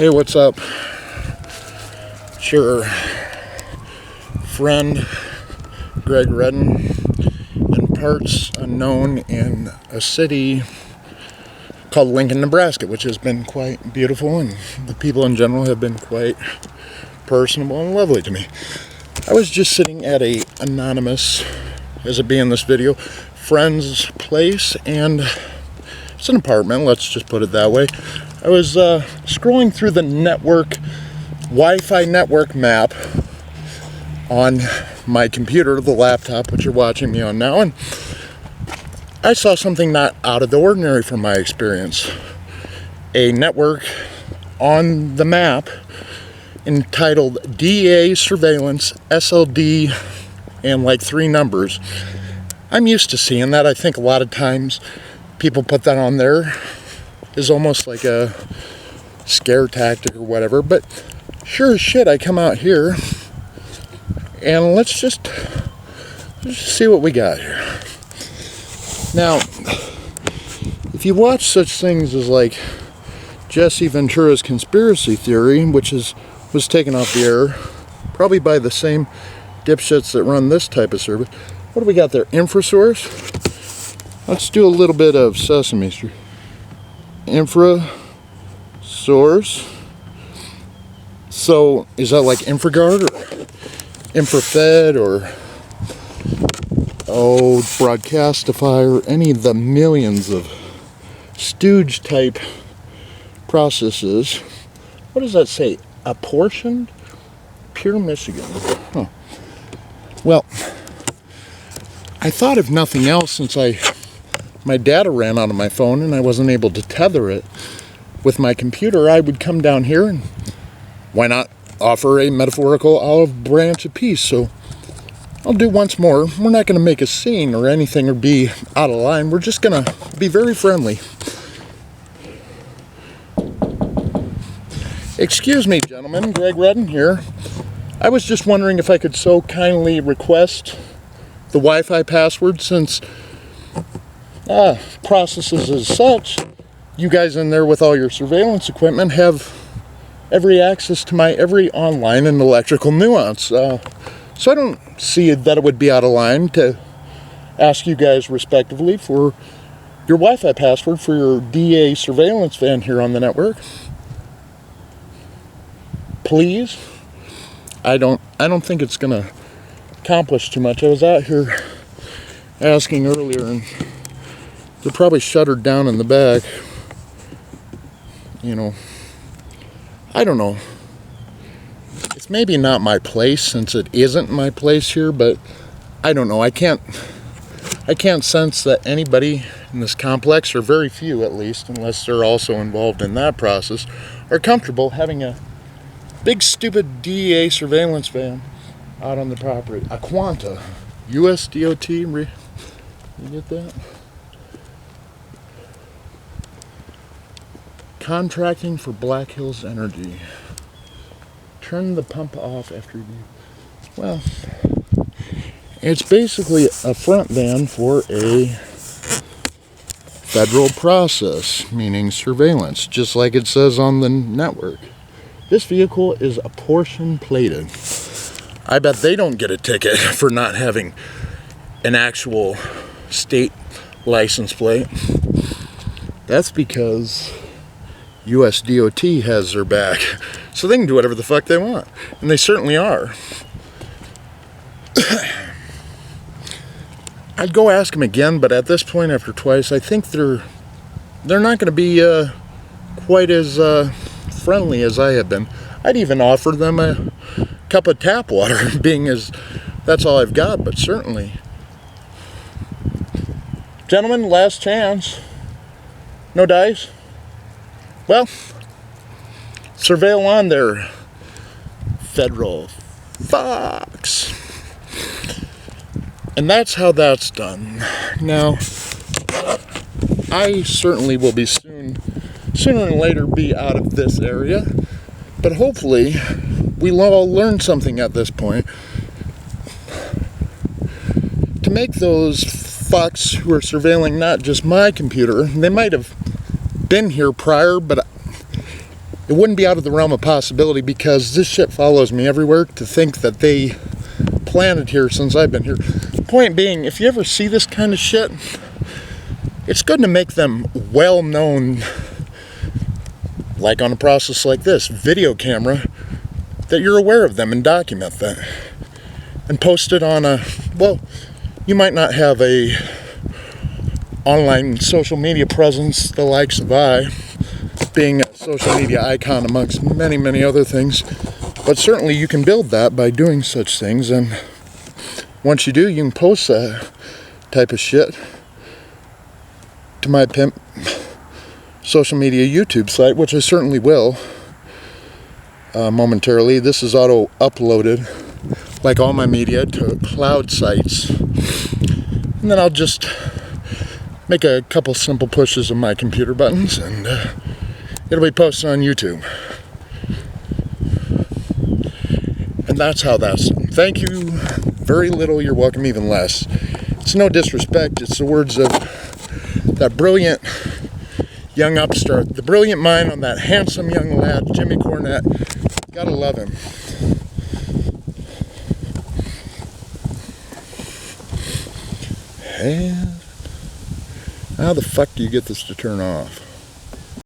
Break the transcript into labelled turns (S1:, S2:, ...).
S1: Hey, what's up? It's your friend Greg Redden, in parts unknown, in a city called Lincoln, Nebraska, which has been quite beautiful, and the people in general have been quite personable and lovely to me. I was just sitting at a anonymous, as it be in this video, friend's place, and it's an apartment, let's just put it that way. I was scrolling through the Wi-Fi network map on my computer, the laptop, which you're watching me on now, and I saw something not out of the ordinary from my experience. A network on the map entitled DA Surveillance SLD and like 3 numbers. I'm used to seeing that. I think a lot of times people put that on there is almost like a scare tactic or whatever, but sure as shit I come out here and let's just see what we got here. Now, if you watch such things as like Jesse Ventura's conspiracy theory, which was taken off the air probably by the same dipshits that run this type of service. What do we got there? InfraSource? Let's do a little bit of Sesame Street. InfraSource. So is that like InfraGard or InfraFed or Broadcastify or any of the millions of stooge type processes? What does that say? Apportioned? Pure Michigan. Huh. Well, I thought if nothing else, since my data ran out of my phone and I wasn't able to tether it with my computer, I would come down here and why not offer a metaphorical olive branch apiece. So I'll do once more. We're not going to make a scene or anything or be out of line. We're just going to be very friendly. Excuse me, gentlemen. Greg Redden here. I was just wondering if I could so kindly request the Wi-Fi password, since processes as such, you guys in there with all your surveillance equipment have every access to my every online and electrical nuance. So I don't see that it would be out of line to ask you guys respectively for your Wi-Fi password for your DA surveillance van here on the network. Please. I don't think it's gonna accomplish too much. I was out here asking earlier and they're probably shuttered down in the back. You know, I don't know. It's maybe not my place, since it isn't my place here, but I don't know. I can't sense that anybody in this complex, or very few at least, unless they're also involved in that process, are comfortable having a big stupid DEA surveillance van out on the property. A Quanta. US DOT. You get that? Contracting for Black Hills Energy. Turn the pump off after you... Well, it's basically a front van for a federal process, meaning surveillance, just like it says on the network. This vehicle is apportion plated. I bet they don't get a ticket for not having an actual state license plate. That's because US DOT has their back. So they can do whatever the fuck they want. And they certainly are. I'd go ask them again, but at this point, after twice, I think they're not going to be quite as friendly as I have been. I'd even offer them a cup of tap water, being as that's all I've got, but certainly. Gentlemen, last chance. No dice? Well, surveil on there, federal fox. And that's how that's done. Now, I certainly will be sooner than later be out of this area, but hopefully we'll all learn something at this point to make those fucks who are surveilling not just my computer, they might have been here prior, but it wouldn't be out of the realm of possibility, because this shit follows me everywhere, to think that they planted here since I've been here. Point being, if you ever see this kind of shit, it's good to make them well known, like on a process like this, video camera, that you're aware of them and document that. And post it on a, well, you might not have a online social media presence the likes of I, being a social media icon amongst many, many other things. But certainly you can build that by doing such things, and once you do, you can post that type of shit to my pimp social media YouTube site, which I certainly will momentarily. This is auto-uploaded, like all my media, to cloud sites. And then I'll just make a couple simple pushes of my computer buttons, and it'll be posted on YouTube. And that's how that's done. Thank you very little, you're welcome even less. It's no disrespect, it's the words of that brilliant young upstart, the brilliant mind on that handsome young lad, Jimmy Cornette. Gotta love him. And how the fuck do you get this to turn off?